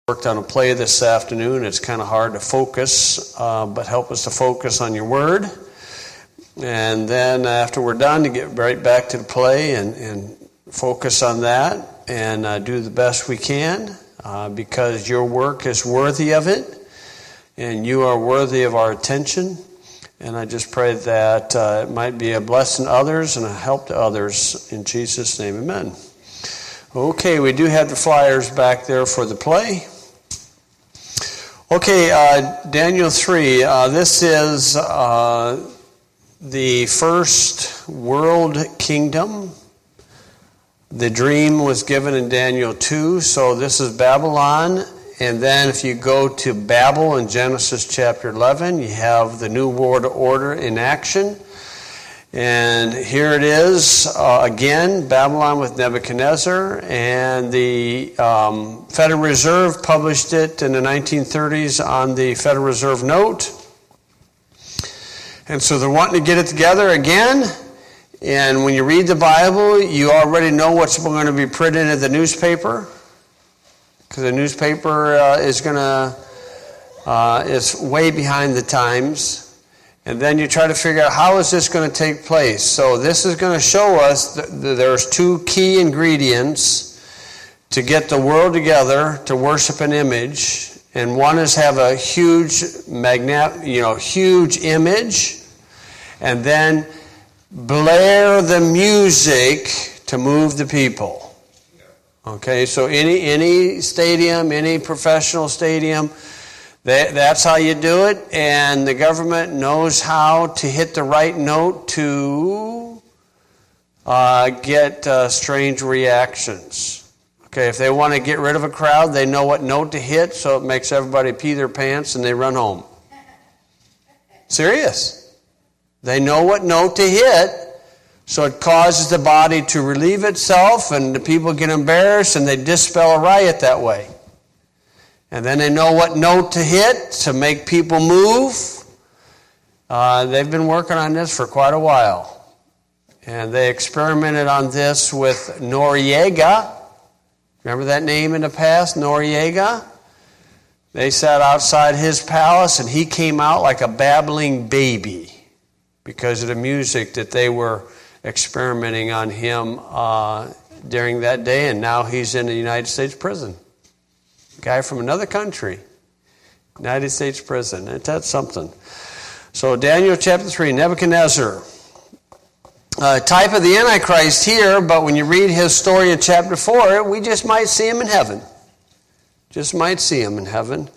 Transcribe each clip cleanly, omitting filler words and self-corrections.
Worked on a play this afternoon. It's kind of hard to focus, but help us to focus on your word. And then after we're done, to get right back to the play and focus on that and do the best we can because your work is worthy of it and you are worthy of our attention. And I just pray that it might be a blessing to others and a help to others. In Jesus' name, amen. Okay, we do have the flyers back there for the play. Okay, Daniel 3, this is the first world kingdom. The dream was given in Daniel 2, so this is Babylon. And then if you go to Babel in Genesis chapter 11, you have the New World Order in action. And here it is, again, Babylon with Nebuchadnezzar, and the Federal Reserve published it in the 1930s on the Federal Reserve note. And so they're wanting to get it together again, and when you read the Bible, you already know what's going to be printed in the newspaper, because the newspaper is way behind the times. And then you try to figure out how is this going to take place. So this is going to show us that there's two key ingredients to get the world together to worship an image. And one is have a huge huge image, and then blare the music to move the people. Okay, so any stadium, any professional stadium, that's how you do it, and the government knows how to hit the right note to get strange reactions. Okay, if they want to get rid of a crowd, they know what note to hit, so it makes everybody pee their pants and they run home. Serious. They know what note to hit, so it causes the body to relieve itself, and the people get embarrassed, and they dispel a riot that way. And then they know what note to hit to make people move. They've been working on this for quite a while. And they experimented on this with Noriega. Remember that name in the past, Noriega? They sat outside his palace and he came out like a babbling baby because of the music that they were experimenting on him during that day. And now he's in the United States prison. Guy from another country, United States prison. That's something. So Daniel chapter 3, Nebuchadnezzar. Type of the Antichrist here, but when you read his story in chapter 4, we just might see him in heaven. Just might see him in heaven.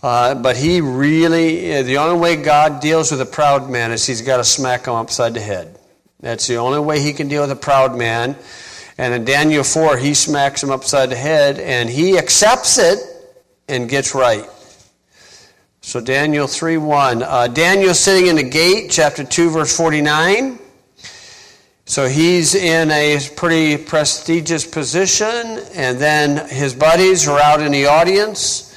But he really, the only way God deals with a proud man is he's got to smack him upside the head. That's the only way he can deal with a proud man. And in Daniel 4, he smacks him upside the head, and he accepts it and gets right. So Daniel 3:1. Daniel sitting in the gate, chapter 2, verse 49. So he's in a pretty prestigious position, and then his buddies are out in the audience.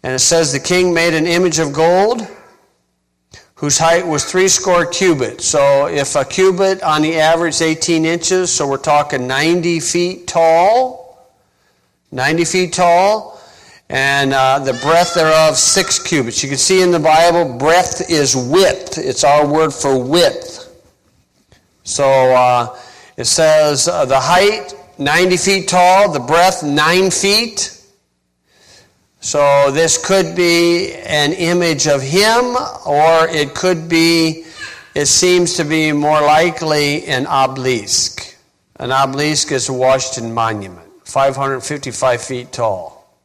And it says the king made an image of gold, whose height was 80 cubits. So if a cubit on the average is 18 inches, so we're talking 90 feet tall. 90 feet tall. And the breadth thereof 6 cubits. You can see in the Bible, breadth is width. It's our word for width. So it says the height 90 feet tall, the breadth 9 feet. So this could be an image of him, or it could be, it seems to be more likely an obelisk. An obelisk is a Washington Monument, 555 feet tall,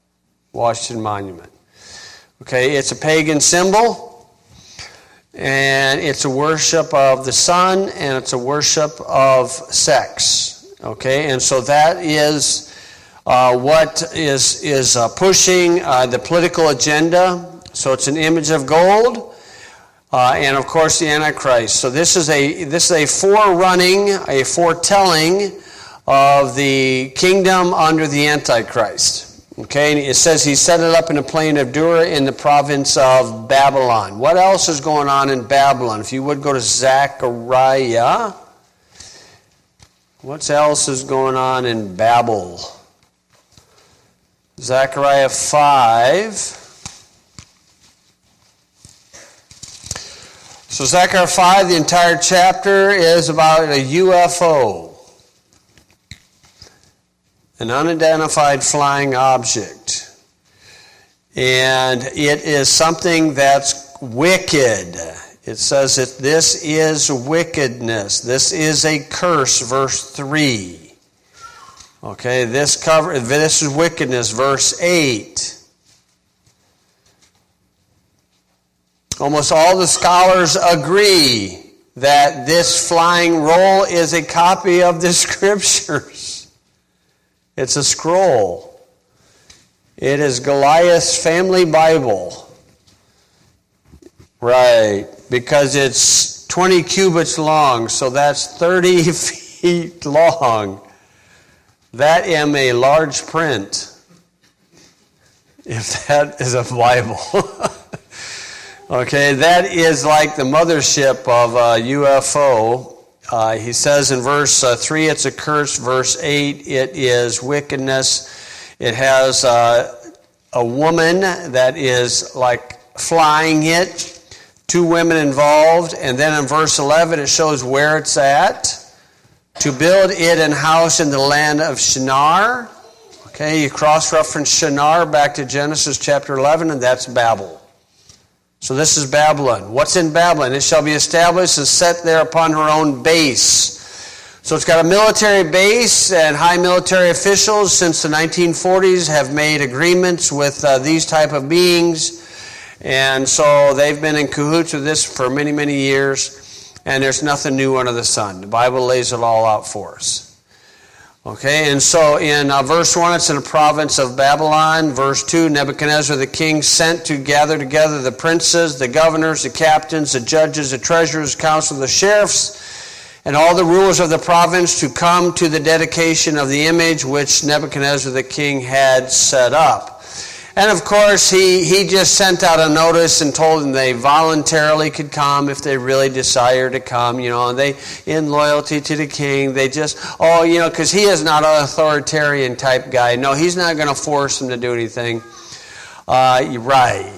Washington Monument. Okay, it's a pagan symbol, and it's a worship of the sun, and it's a worship of sex. Okay, and so that is what is pushing the political agenda. So it's an image of gold, and of course the Antichrist. So this is a foretelling of the kingdom under the Antichrist. Okay, and it says he set it up in the plain of Dura in the province of Babylon. What else is going on in Babylon? If you would go to Zechariah, what else is going on in Babel? Zechariah 5. So Zechariah 5, the entire chapter is about a UFO, an unidentified flying object. And it is something that's wicked. It says that this is wickedness. This is a curse, verse 3. Okay, this is wickedness, verse 8. Almost all the scholars agree that this flying roll is a copy of the Scriptures. It's a scroll. It is Goliath's family Bible. Right, because it's 20 cubits long, so that's 30 feet long. That am a large print, if that is a Bible. Okay, that is like the mothership of a UFO. He says in verse 3, it's a curse. Verse 8, it is wickedness. It has a woman that is like flying it, 2 women involved. And then in verse 11, it shows where it's at. To build it an house in the land of Shinar. Okay, you cross-reference Shinar back to Genesis chapter 11, and that's Babel. So this is Babylon. What's in Babylon? It shall be established and set there upon her own base. So it's got a military base, and high military officials since the 1940s have made agreements with these type of beings. And so they've been in cahoots with this for many, many years. And there's nothing new under the sun. The Bible lays it all out for us. Okay, and so in verse 1, it's in the province of Babylon. Verse 2, Nebuchadnezzar the king sent to gather together the princes, the governors, the captains, the judges, the treasurers, council, the sheriffs, and all the rulers of the province to come to the dedication of the image which Nebuchadnezzar the king had set up. And of course, he just sent out a notice and told them they voluntarily could come if they really desire to come. You know, they, in loyalty to the king, they just, because he is not an authoritarian type guy. No, he's not going to force them to do anything. Right.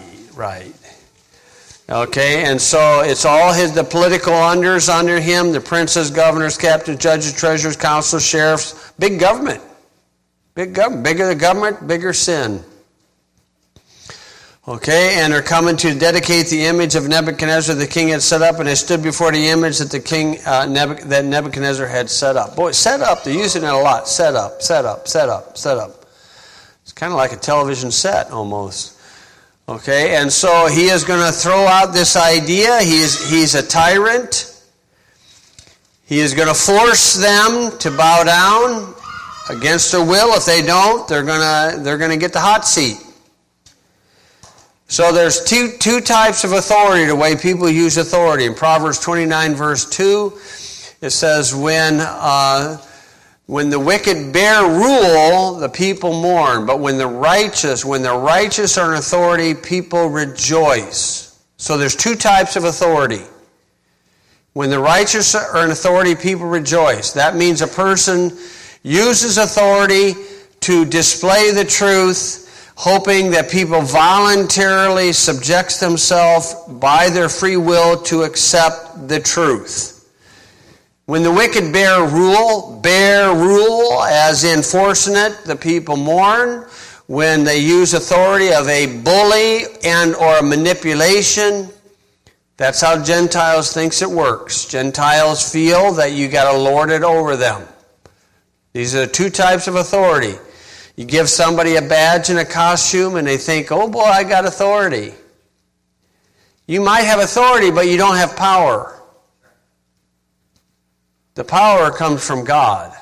Okay, and so it's all the political unders under him, the princes, governors, captains, judges, treasurers, council, sheriffs. Big government. Bigger the government, bigger sin. Okay, and they're coming to dedicate the image of Nebuchadnezzar the king had set up, and they stood before the image that the king that Nebuchadnezzar had set up. Boy, set up, they're using it a lot. Set up. It's kind of like a television set almost. Okay, and so he is going to throw out this idea. He's a tyrant. He is going to force them to bow down against their will. If they don't, they're going to get the hot seat. So there's two types of authority, the way people use authority. In Proverbs 29, verse 2, it says, when the wicked bear rule, the people mourn. But when the righteous are in authority, people rejoice. So there's 2 types of authority. When the righteous are in authority, people rejoice. That means a person uses authority to display the truth, hoping that people voluntarily subject themselves by their free will to accept the truth. When the wicked bear rule as in forcing it, the people mourn. When they use authority of a bully and or manipulation, that's how Gentiles thinks it works. Gentiles feel that you got to lord it over them. These are the 2 types of authority. You give somebody a badge and a costume and they think, oh boy, I got authority. You might have authority, but you don't have power. The power comes from God.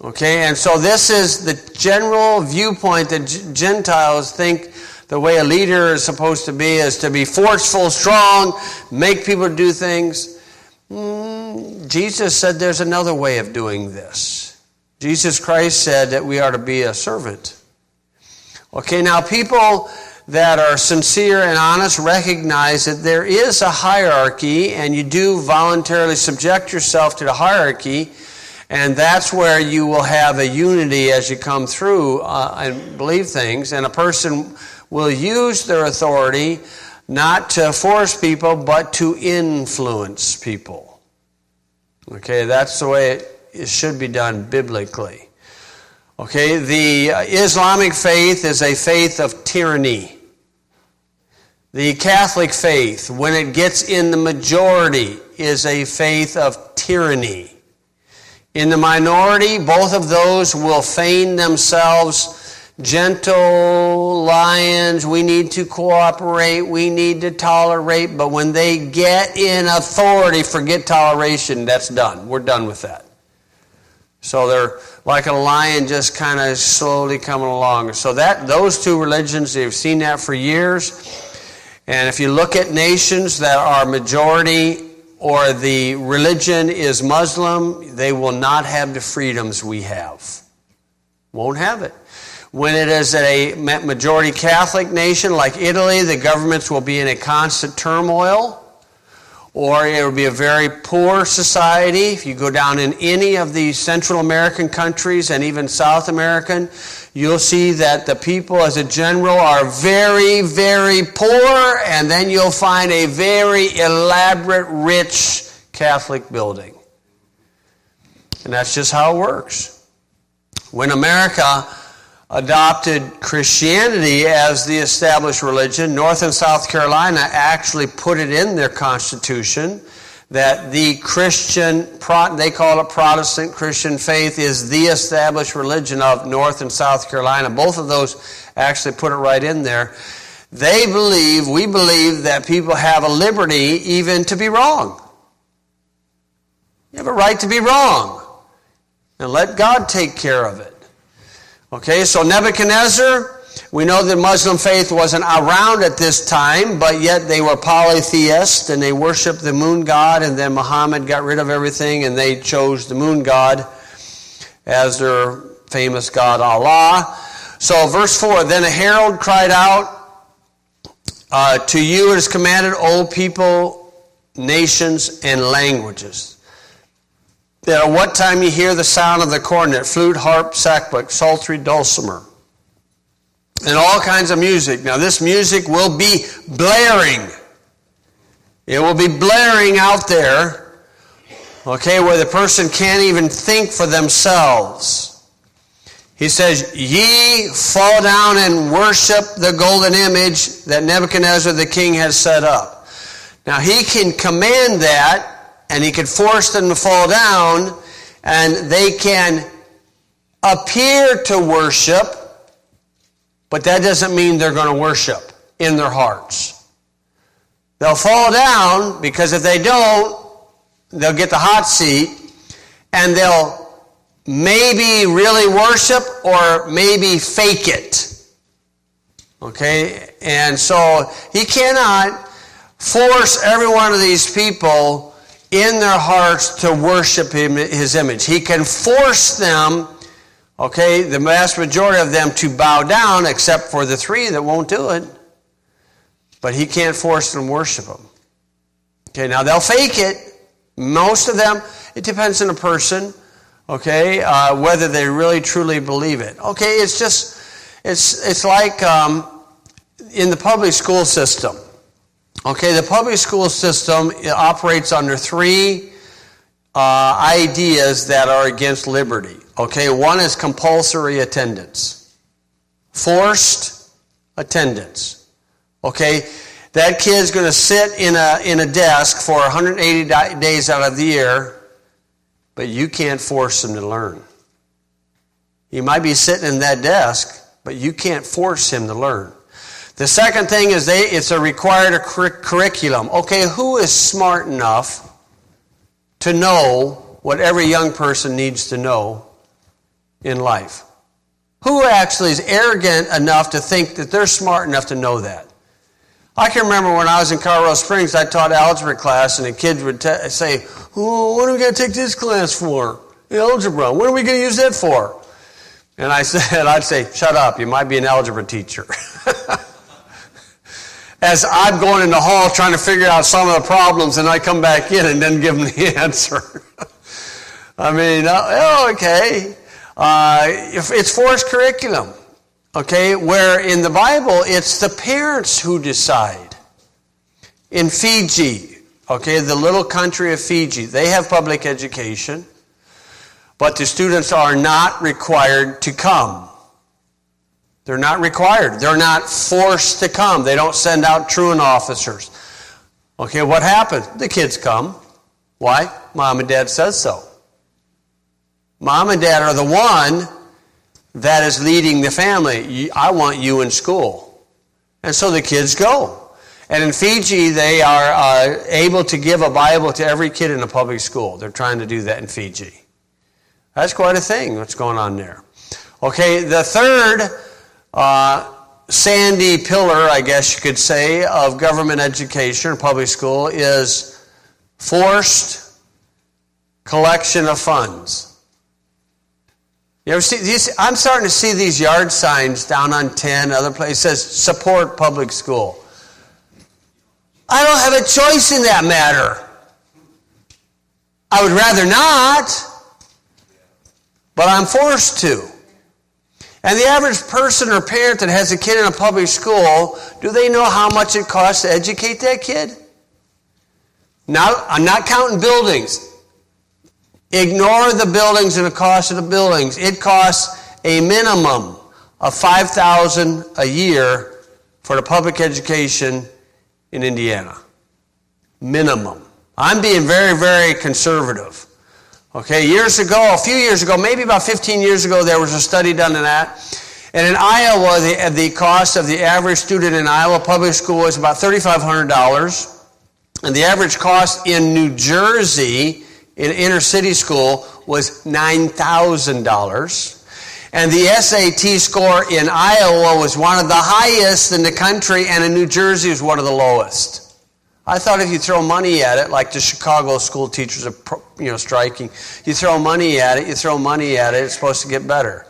Okay, and so this is the general viewpoint that Gentiles think the way a leader is supposed to be is to be forceful, strong, make people do things. Jesus said there's another way of doing this. Jesus Christ said that we are to be a servant. Okay, now people that are sincere and honest recognize that there is a hierarchy, and you do voluntarily subject yourself to the hierarchy. And that's where you will have a unity as you come through and believe things. And a person will use their authority not to force people, but to influence people. Okay, that's the way it should be done biblically. Okay, the Islamic faith is a faith of tyranny. The Catholic faith, when it gets in the majority, is a faith of tyranny. In the minority, both of those will feign themselves gentle lions. We need to cooperate. We need to tolerate. But when they get in authority, forget toleration. That's done. We're done with that. So they're like a lion just kind of slowly coming along. So those two religions, they've seen that for years. And if you look at nations that are majority or the religion is Muslim, they will not have the freedoms we have. Won't have it. When it is a majority Catholic nation like Italy, the governments will be in a constant turmoil, or it will be a very poor society. If you go down in any of the Central American countries and even South American, you'll see that the people as a general are very, very poor, and then you'll find a very elaborate, rich Catholic building. And that's just how it works. When America adopted Christianity as the established religion, North and South Carolina actually put it in their constitution that the Christian, they call it Protestant Christian faith, is the established religion of North and South Carolina. Both of those actually put it right in there. We believe that people have a liberty even to be wrong. You have a right to be wrong. And let God take care of it. Okay, so Nebuchadnezzar, we know that Muslim faith wasn't around at this time, but yet they were polytheists and they worshiped the moon god, and then Muhammad got rid of everything and they chose the moon god as their famous god Allah. So verse 4, then a herald cried out, to you it is commanded, O people, nations, and languages, that at what time you hear the sound of the cornet, flute, harp, sackbut, psaltery, dulcimer, and all kinds of music. Now this music will be blaring. It will be blaring out there, okay, where the person can't even think for themselves. He says, ye fall down and worship the golden image that Nebuchadnezzar the king has set up. Now he can command that, and he can force them to fall down, and they can appear to worship, but that doesn't mean they're going to worship in their hearts. They'll fall down, because if they don't, they'll get the hot seat, and they'll maybe really worship or maybe fake it. Okay? And so he cannot force every one of these people in their hearts to worship him, his image. He can force them, okay, the vast majority of them to bow down, except for the 3 that won't do it. But he can't force them to worship him. Okay, now they'll fake it. Most of them, it depends on the person, okay, whether they really truly believe it. Okay, it's like in the public school system. Okay, the public school system operates under 3 ideas that are against liberty. Okay, one is compulsory attendance. Forced attendance. Okay, that kid's going to sit in a desk for 180 days out of the year, but you can't force him to learn. He might be sitting in that desk, but you can't force him to learn. The second thing is it's a required curriculum. Okay, who is smart enough to know what every young person needs to know in life? Who actually is arrogant enough to think that they're smart enough to know that? I can remember when I was in Colorado Springs, I taught algebra class, and the kids would say, oh, what are we going to take this class for? Algebra. What are we going to use that for? And I'd say, shut up, you might be an algebra teacher. As I'm going in the hall trying to figure out some of the problems, and I come back in and then give them the answer. Okay. It's forced curriculum. Okay, where in the Bible, it's the parents who decide. In Fiji, okay, the little country of Fiji, they have public education, but the students are not required to come. They're not required. They're not forced to come. They don't send out truant officers. Okay, what happens? The kids come. Why? Mom and Dad says so. Mom and Dad are the one that is leading the family. I want you in school. And so the kids go. And in Fiji, they are able to give a Bible to every kid in a public school. They're trying to do that in Fiji. That's quite a thing, what's going on there. Okay, the third sandy pillar, I guess you could say, of government education or public school is forced collection of funds. You ever see these? I'm starting to see these yard signs down on 10, other places, says support public school. I don't have a choice in that matter. I would rather not, but I'm forced to. And the average person or parent that has a kid in a public school, do they know how much it costs to educate that kid? Now, I'm not counting buildings. Ignore the buildings and the cost of the buildings. It costs a minimum of $5,000 a year for the public education in Indiana. Minimum. I'm being very, very conservative. Okay, a few years ago, maybe about 15 years ago, there was a study done on that. And in Iowa, the cost of the average student in Iowa public school is about $3,500. And the average cost in New Jersey in inner city school was $9,000. And the SAT score in Iowa was one of the highest in the country, and in New Jersey was one of the lowest. I thought if you throw money at it, like the Chicago school teachers are striking, you throw money at it, it's supposed to get better.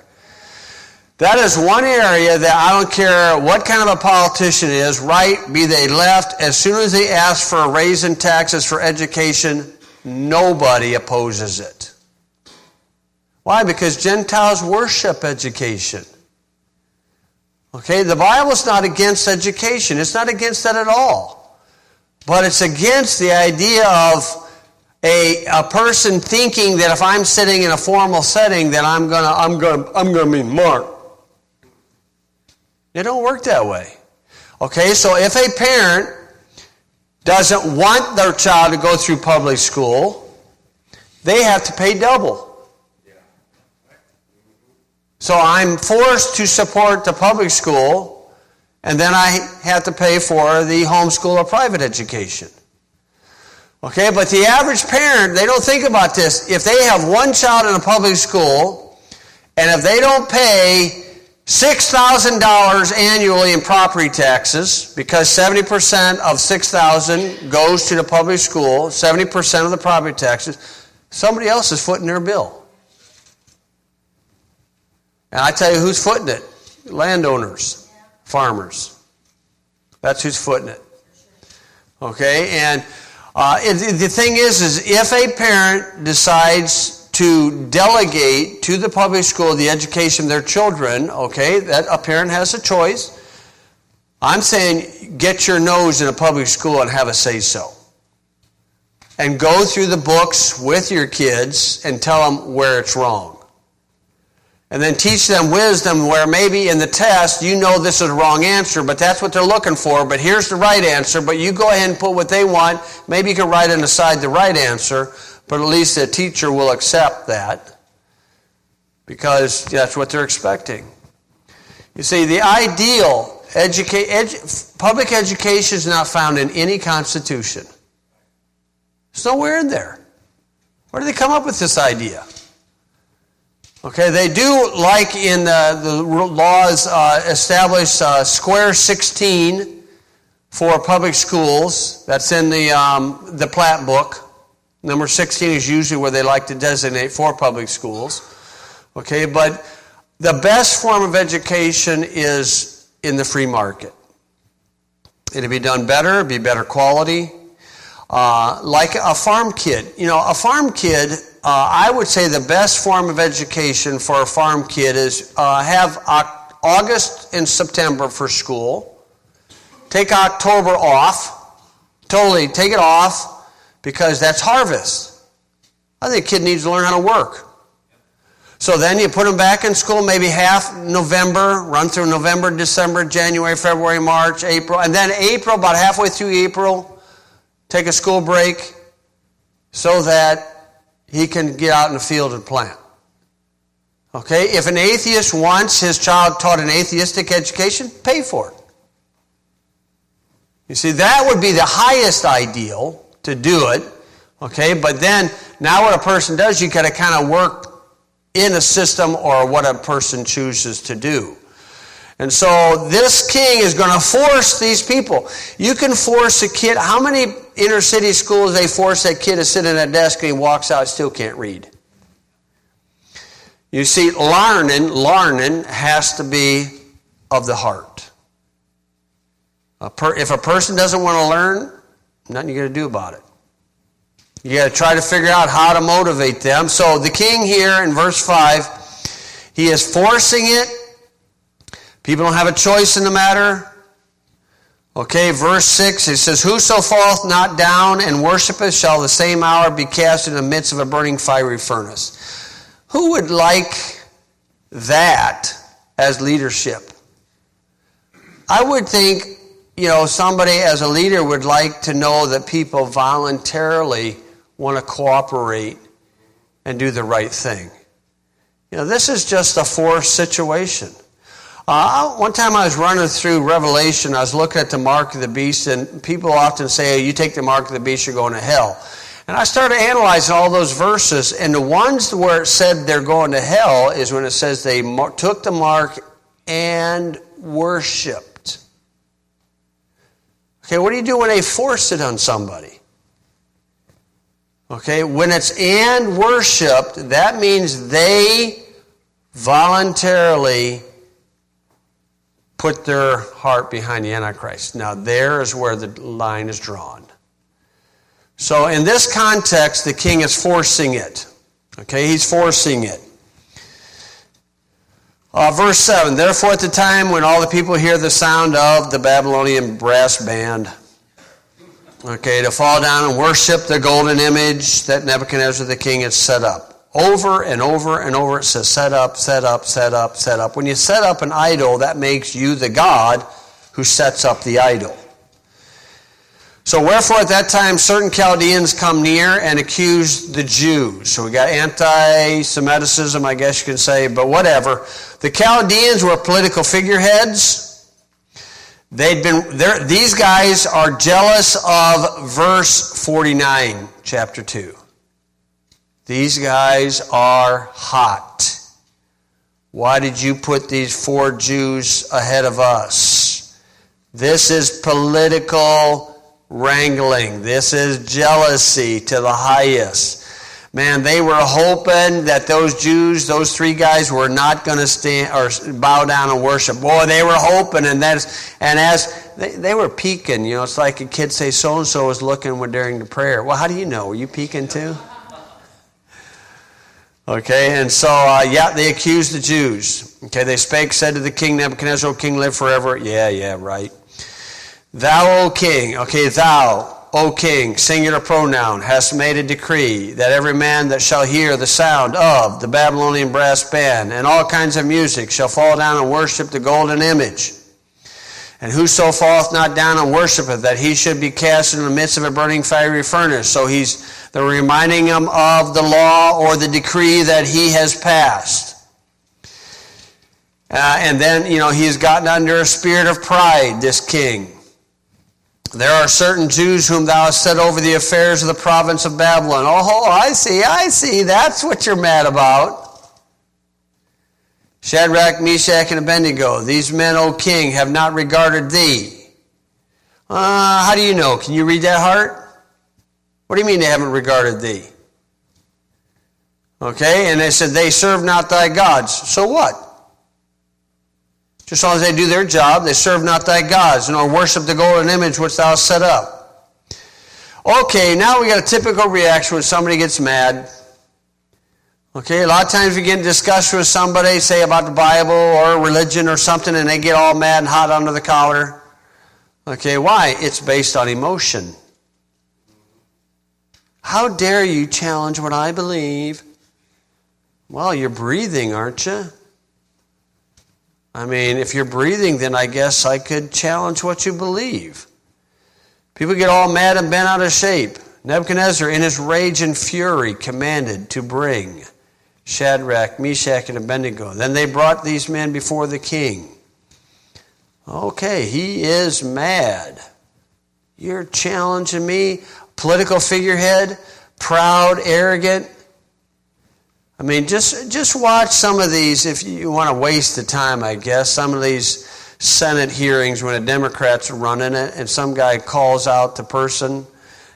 That is one area that I don't care what kind of a politician it is, right, be they left, as soon as they ask for a raise in taxes for education, nobody opposes it. Why? Because Gentiles worship education. Okay, the Bible's not against education. It's not against that at all. But it's against the idea of a person thinking that if I'm sitting in a formal setting, that I'm gonna be marked. It don't work that way. Okay, so if a parent doesn't want their child to go through public school, they have to pay double. So I'm forced to support the public school, and then I have to pay for the homeschool or private education. Okay, but the average parent, they don't think about this. If they have one child in a public school, and if they don't pay $6,000 annually in property taxes, because 70% of $6,000 goes to the public school, 70% of the property taxes, somebody else is footing their bill. And I tell you who's footing it. Landowners, farmers. That's who's footing it. Okay, and the thing is if a parent decides to delegate to the public school the education of their children, okay, that a parent has a choice. I'm saying get your nose in a public school and have a say-so. And go through the books with your kids and tell them where it's wrong. And then teach them wisdom where maybe in the test you know this is the wrong answer, but that's what they're looking for, but here's the right answer, but you go ahead and put what they want. Maybe you can write on the side the right answer, but at least the teacher will accept that because that's what they're expecting. You see, the ideal public education is not found in any constitution. It's nowhere in there. Where do they come up with this idea? Okay, they do, like in the laws, establish Square 16 for public schools. That's in the Platt book. Number 16 is usually where they like to designate for public schools. Okay, but the best form of education is in the free market. It'll be done better, be better quality. like a farm kid. You know, a farm kid, I would say the best form of education for a farm kid is have August and September for school. Take October off. Totally take it off because that's harvest. I think a kid needs to learn how to work. So then you put them back in school, maybe half November, run through November, December, January, February, March, April. And then April, about halfway through April, take a school break so that he can get out in the field and plant. Okay? If an atheist wants his child taught an atheistic education, pay for it. You see, that would be the highest ideal to do it. Okay? But then, now what a person does, you got to kind of work in a system or what a person chooses to do. And so this king is going to force these people. You can force a kid. How many inner city schools they force that kid to sit at a desk and he walks out, still can't read? You see, learning has to be of the heart. If a person doesn't want to learn, nothing you're going to do about it. You got to try to figure out how to motivate them. So the king here in verse 5, he is forcing it. People don't have a choice in the matter. Okay, verse 6, it says, whoso falleth not down and worshipeth shall the same hour be cast in the midst of a burning fiery furnace. Who would like that as leadership? I would think, somebody as a leader would like to know that people voluntarily want to cooperate and do the right thing. This is just a forced situation. One time I was running through Revelation, I was looking at the mark of the beast, and people often say, you take the mark of the beast, you're going to hell. And I started analyzing all those verses, and the ones where it said they're going to hell is when it says they took the mark and worshiped. Okay, what do you do when they force it on somebody? Okay, when it's and worshiped, that means they voluntarily put their heart behind the Antichrist. Now, there is where the line is drawn. So, in this context, the king is forcing it. Okay, he's forcing it. Verse 7, therefore at the time when all the people hear the sound of the Babylonian brass band, to fall down and worship the golden image that Nebuchadnezzar the king had set up. Over and over and over it says set up, set up, set up, set up. When you set up an idol, that makes you the God who sets up the idol. So wherefore at that time certain Chaldeans come near and accuse the Jews. So we got anti-Semitism, I guess you can say, but whatever. The Chaldeans were political figureheads. These guys are jealous of verse 49, chapter 2. These guys are hot. Why did you put these 4 Jews ahead of us? This is political wrangling. This is jealousy to the highest. Man, they were hoping that those Jews, those 3 guys, were not going to stand or bow down and worship. Boy, they were hoping, and as they were peeking. It's like a kid say, so-and-so was looking during the prayer. Well, how do you know? Were you peeking too? Okay, and so, they accused the Jews. Okay, they spake, said to the king Nebuchadnezzar, O king, live forever. Yeah, right. Thou, O king, thou, O king, singular pronoun, hast made a decree that every man that shall hear the sound of the Babylonian brass band and all kinds of music shall fall down and worship the golden image. And whoso falleth not down and worshipeth, that he should be cast in the midst of a burning fiery furnace. So they're reminding him of the law or the decree that he has passed. And then, he's gotten under a spirit of pride, this king. There are certain Jews whom thou hast set over the affairs of the province of Babylon. Oh, I see. That's what you're mad about. Shadrach, Meshach, and Abednego, these men, O king, have not regarded thee. How do you know? Can you read that heart? What do you mean they haven't regarded thee? Okay, and they said, they serve not thy gods. So what? Just as long as they do their job, they serve not thy gods, nor worship the golden image which thou hast set up. Okay, now we got a typical reaction when somebody gets mad. Okay, a lot of times we get in discussion with somebody, say about the Bible or religion or something, and they get all mad and hot under the collar. Okay, why? It's based on emotion. How dare you challenge what I believe? Well, you're breathing, aren't you? I mean, if you're breathing, then I guess I could challenge what you believe. People get all mad and bent out of shape. Nebuchadnezzar, in his rage and fury, commanded to bring Shadrach, Meshach, and Abednego. Then they brought these men before the king. Okay, he is mad. You're challenging me? Political figurehead? Proud, arrogant? I mean, just watch some of these if you want to waste the time, I guess. Some of these Senate hearings when a Democrat's running it and some guy calls out the person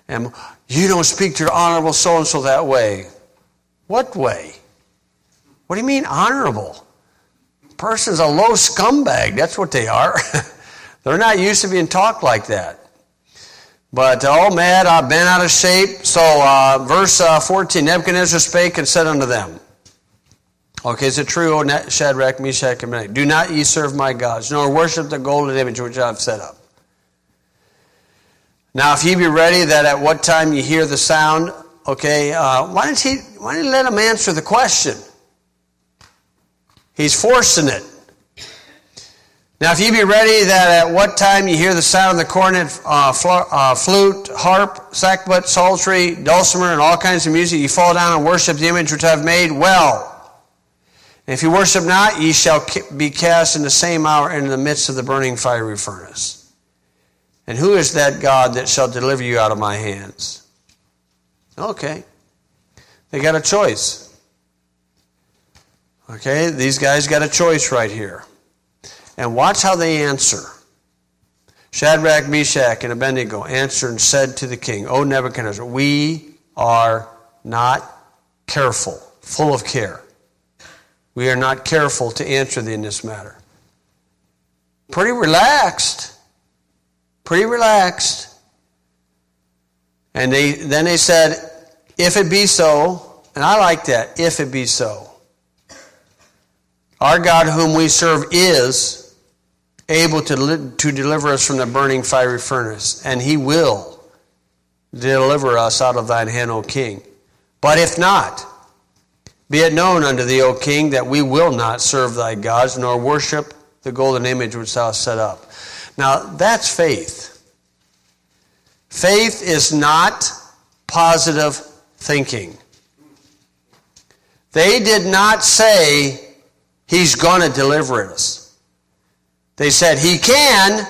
and, you don't speak to the honorable so-and-so that way. What way? What do you mean honorable? Person's a low scumbag. That's what they are. They're not used to being talked like that. But all mad, bent out of shape. So verse 14, Nebuchadnezzar spake and said unto them, okay, is it true, O Shadrach, Meshach, and Abednego? Do not ye serve my gods, nor worship the golden image which I have set up. Now, if ye be ready, that at what time ye hear the sound, okay, why didn't he let him answer the question? He's forcing it. Now, if ye be ready, that at what time ye hear the sound of the cornet, flute, harp, sackbut, psaltery, dulcimer, and all kinds of music, ye fall down and worship the image which I have made, well. And if you worship not, ye shall be cast in the same hour into the midst of the burning fiery furnace. And who is that God that shall deliver you out of my hands? Okay. They got a choice. Okay, these guys got a choice right here. And watch how they answer. Shadrach, Meshach, and Abednego answered and said to the king, O Nebuchadnezzar, we are not careful, full of care. We are not careful to answer thee in this matter. Pretty relaxed. Pretty relaxed. And then they said, if it be so, and I like that, if it be so. Our God whom we serve is able to deliver us from the burning fiery furnace, and he will deliver us out of thine hand, O king. But if not, be it known unto thee, O king, that we will not serve thy gods, nor worship the golden image which thou hast set up. Now, that's faith. Faith is not positive thinking. They did not say, he's going to deliver us. They said, he can.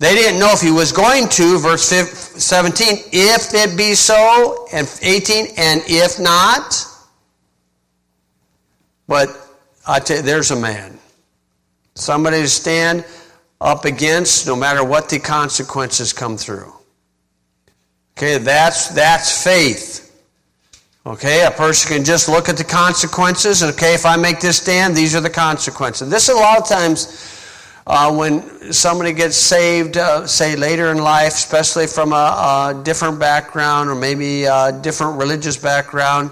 They didn't know if he was going to. Verse 17, if it be so, and 18, and if not. But I tell you, there's a man. Somebody to stand up against no matter what the consequences come through. Okay, that's faith. Okay, a person can just look at the consequences, and okay, if I make this stand, these are the consequences. This is a lot of times when somebody gets saved, say later in life, especially from a different background or maybe a different religious background,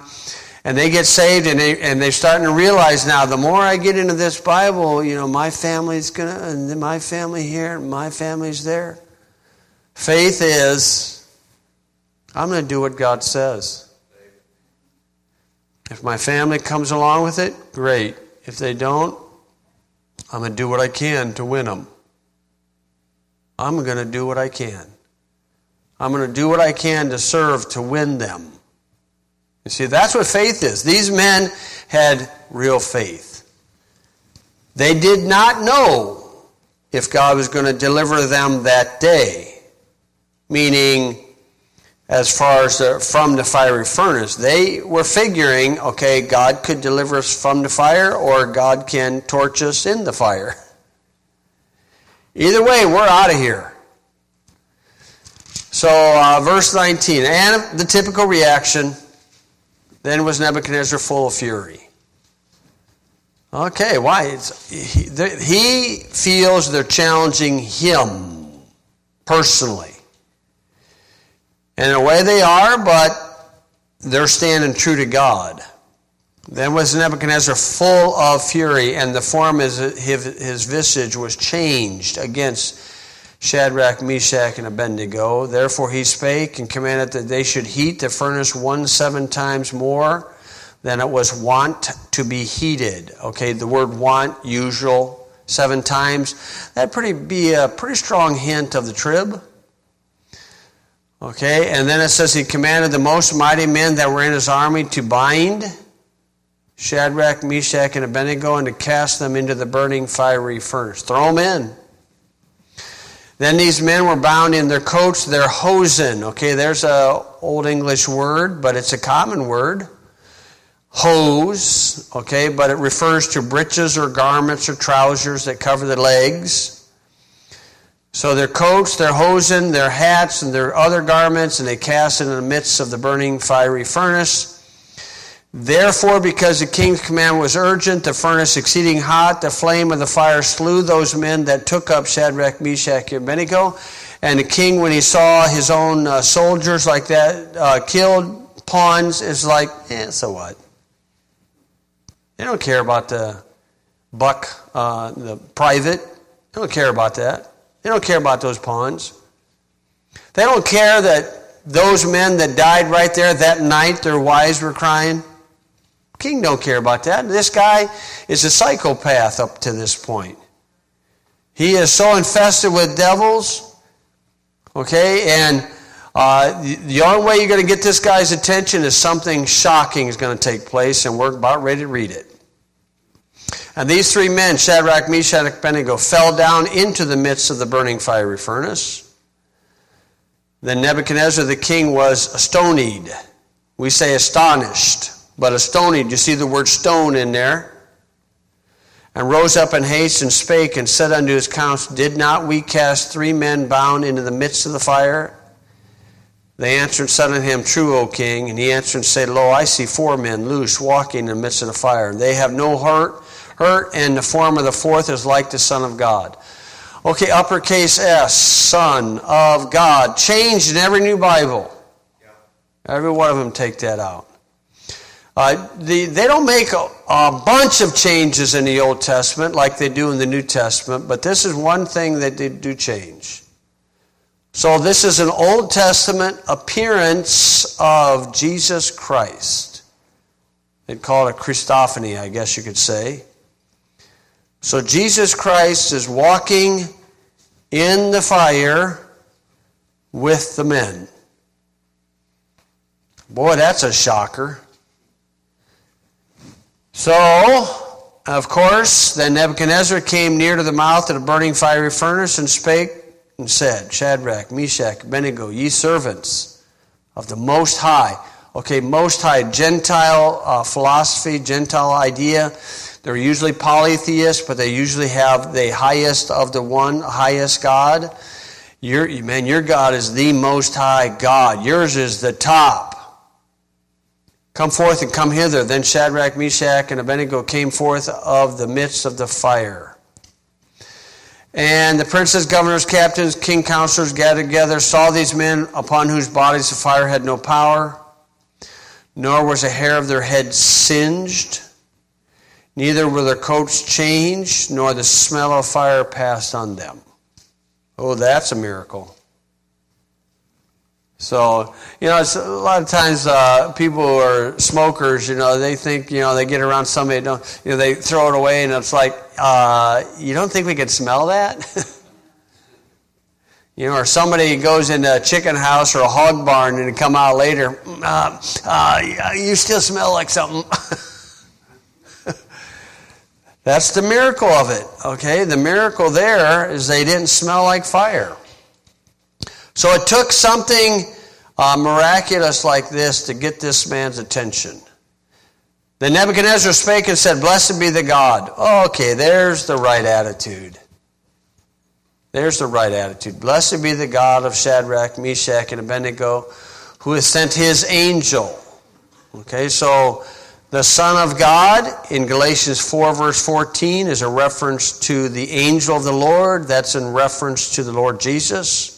and they get saved and they're starting to realize now, the more I get into this Bible, you know, my family's gonna, and my family here, and my family's there. Faith is, I'm going to do what God says. If my family comes along with it, great. If they don't, I'm going to do what I can to win them. I'm going to do what I can. I'm going to do what I can to serve to win them. You see, that's what faith is. These men had real faith. They did not know if God was going to deliver them that day, meaning as far as from the fiery furnace. They were figuring, okay, God could deliver us from the fire, or God can torch us in the fire. Either way, we're out of here. So, verse 19, and the typical reaction, then was Nebuchadnezzar full of fury. Okay, why? He feels they're challenging him personally. And in a way they are, but they're standing true to God. Then was Nebuchadnezzar full of fury, and the form of his visage was changed against Shadrach, Meshach, and Abednego. Therefore he spake and commanded that they should heat the furnace 7 times more than it was wont to be heated. Okay, the word wont, usual, 7 times. That'd be a pretty strong hint of the trib. Okay, and then it says he commanded the most mighty men that were in his army to bind Shadrach, Meshach, and Abednego, and to cast them into the burning fiery furnace. Throw them in. Then these men were bound in their coats, their hosen. Okay, there's an Old English word, but it's a common word. Hose, okay, but it refers to breeches or garments or trousers that cover the legs. So their coats, their hosen, their hats, and their other garments, and they cast it in the midst of the burning fiery furnace. Therefore, because the king's command was urgent, the furnace exceeding hot, the flame of the fire slew those men that took up Shadrach, Meshach, and Abednego. And the king, when he saw his own soldiers like that killed, pawns, is like, so what? They don't care about the buck, the private. They don't care about that. They don't care about those pawns. They don't care that those men that died right there that night, their wives were crying. King don't care about that. This guy is a psychopath up to this point. He is so infested with devils. Okay, and the only way you're going to get this guy's attention is something shocking is going to take place, and we're about ready to read it. And these 3 men, Shadrach, Meshach, and Abednego, fell down into the midst of the burning fiery furnace. Then Nebuchadnezzar the king was astonied. We say astonished. But astonied, you see the word stone in there. And rose up in haste and spake and said unto his council, Did not we cast 3 men bound into the midst of the fire? They answered and said unto him, True, O king. And he answered and said, Lo, I see 4 men loose walking in the midst of the fire. They have no hurt, and the form of the 4th is like the Son of God. Okay, uppercase S, Son of God. Changed in every new Bible. Every one of them take that out. They don't make a bunch of changes in the Old Testament like they do in the New Testament, but this is one thing that they do change. So this is an Old Testament appearance of Jesus Christ. They'd call it a Christophany, I guess you could say. So Jesus Christ is walking in the fire with the men. Boy, that's a shocker. So, of course, then Nebuchadnezzar came near to the mouth of the burning fiery furnace and spake and said, Shadrach, Meshach, Abednego, ye servants of the Most High. Okay, Most High, Gentile philosophy, Gentile idea. They're usually polytheists, but they usually have the highest of the one, highest God. Your God is the Most High God. Yours is the top. Come forth and come hither. Then Shadrach, Meshach, and Abednego came forth of the midst of the fire. And the princes, governors, captains, king counselors gathered together, saw these men upon whose bodies the fire had no power, nor was a hair of their head singed, neither were their coats changed, nor the smell of fire passed on them. Oh, that's a miracle. So, it's a lot of times people who are smokers, they think, they get around somebody, they throw it away, and it's like, you don't think we can smell that? Or somebody goes into a chicken house or a hog barn and come out later, you still smell like something. That's the miracle of it, okay? The miracle there is they didn't smell like fire. So it took something miraculous like this to get this man's attention. Then Nebuchadnezzar spake and said, Blessed be the God. Okay, there's the right attitude. There's the right attitude. Blessed be the God of Shadrach, Meshach, and Abednego, who has sent his angel. Okay, so the Son of God in Galatians 4 verse 14 is a reference to the angel of the Lord. That's in reference to the Lord Jesus.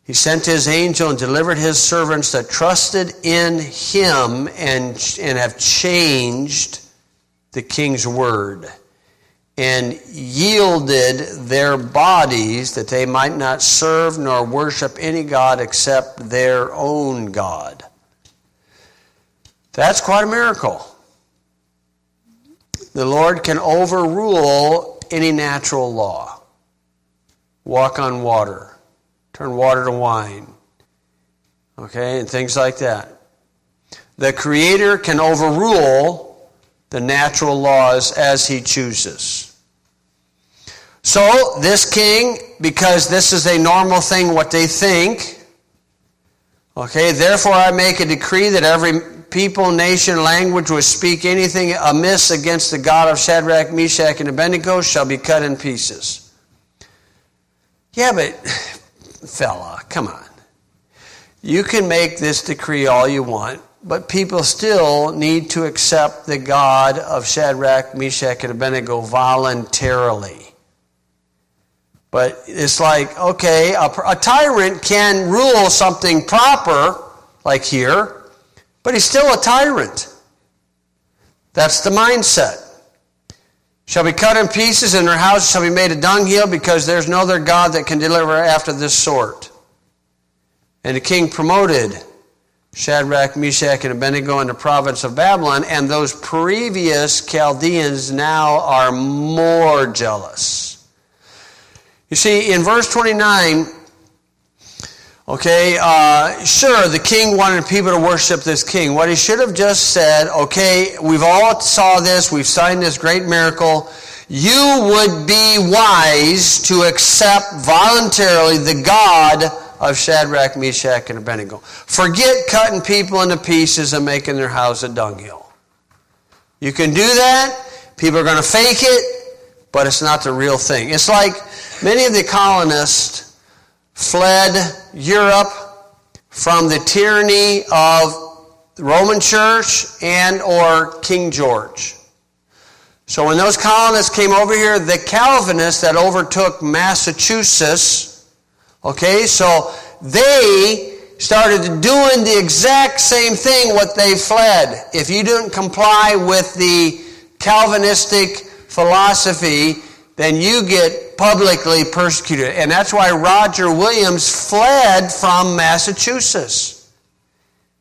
He sent his angel and delivered his servants that trusted in him and have changed the king's word and yielded their bodies that they might not serve nor worship any god except their own God. That's quite a miracle. The Lord can overrule any natural law. Walk on water. Turn water to wine. Okay, and things like that. The Creator can overrule the natural laws as he chooses. So, this king, because this is a normal thing, what they think, okay, therefore I make a decree that every people, nation, language which speak anything amiss against the God of Shadrach, Meshach, and Abednego shall be cut in pieces. Yeah, but, fella, come on. You can make this decree all you want, but people still need to accept the God of Shadrach, Meshach, and Abednego voluntarily. But it's like, okay, a tyrant can rule something proper, like here, but he's still a tyrant. That's the mindset. Shall be cut in pieces, and their houses shall be made a dunghill, because there's no other God that can deliver after this sort. And the king promoted Shadrach, Meshach, and Abednego in the province of Babylon, and those previous Chaldeans now are more jealous. You see, in verse 29, okay, sure, the king wanted people to worship this king. What he should have just said, okay, we've all saw this, we've signed this great miracle. You would be wise to accept voluntarily the God of Shadrach, Meshach, and Abednego. Forget cutting people into pieces and making their house a dunghill. You can do that. People are going to fake it, but it's not the real thing. It's like many of the colonists fled Europe from the tyranny of the Roman Church and or King George. So when those colonists came over here, the Calvinists that overtook Massachusetts, okay, so they started doing the exact same thing what they fled. If you didn't comply with the Calvinistic philosophy, then you get publicly persecuted. And that's why Roger Williams fled from Massachusetts.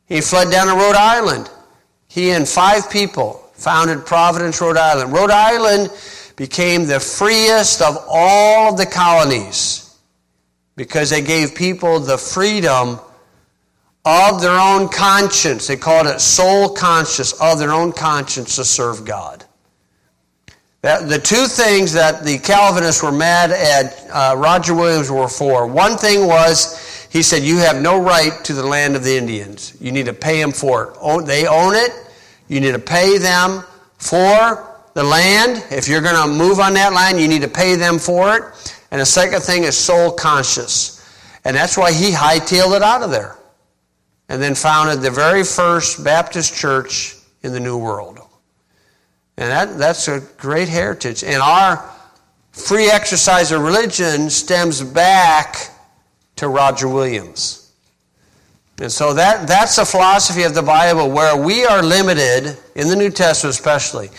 He fled down to Rhode Island. He and 5 people founded Providence, Rhode Island. Rhode Island became the freest of all the colonies because they gave people the freedom of their own conscience. They called it soul conscious, of their own conscience to serve God. The two things that the Calvinists were mad at Roger Williams were for. One thing was, he said, you have no right to the land of the Indians. You need to pay them for it. They own it. You need to pay them for the land. If you're going to move on that land, you need to pay them for it. And the second thing is soul conscious. And that's why he hightailed it out of there. And then founded the very first Baptist church in the New World. And that's a great heritage. And our free exercise of religion stems back to Roger Williams. And so that's the philosophy of the Bible, where we are limited, in the New Testament especially,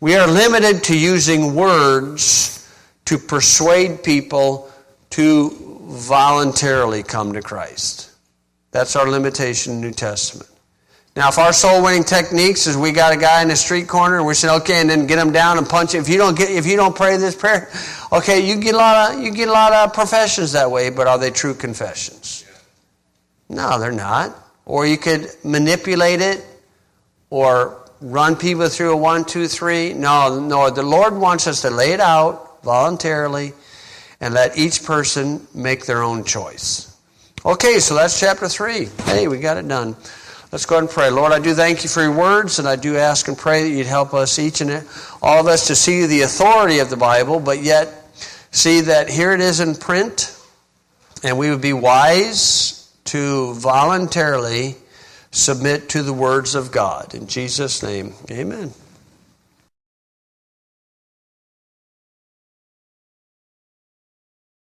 we are limited to using words to persuade people to voluntarily come to Christ. That's our limitation in the New Testament. Now, if our soul-winning techniques is we got a guy in the street corner and we're saying, okay, and then get him down and punch him. If you don't pray this prayer, okay, you get a lot of professions that way, but are they true confessions? No, they're not. Or you could manipulate it or run people through a 1, 2, 3. No, the Lord wants us to lay it out voluntarily and let each person make their own choice. Okay, so that's chapter 3. Hey, we got it done. Let's go ahead and pray. Lord, I do thank you for your words, and I do ask and pray that you'd help us, each and all of us, to see the authority of the Bible, but yet see that here it is in print, and we would be wise to voluntarily submit to the words of God. In Jesus' name, amen.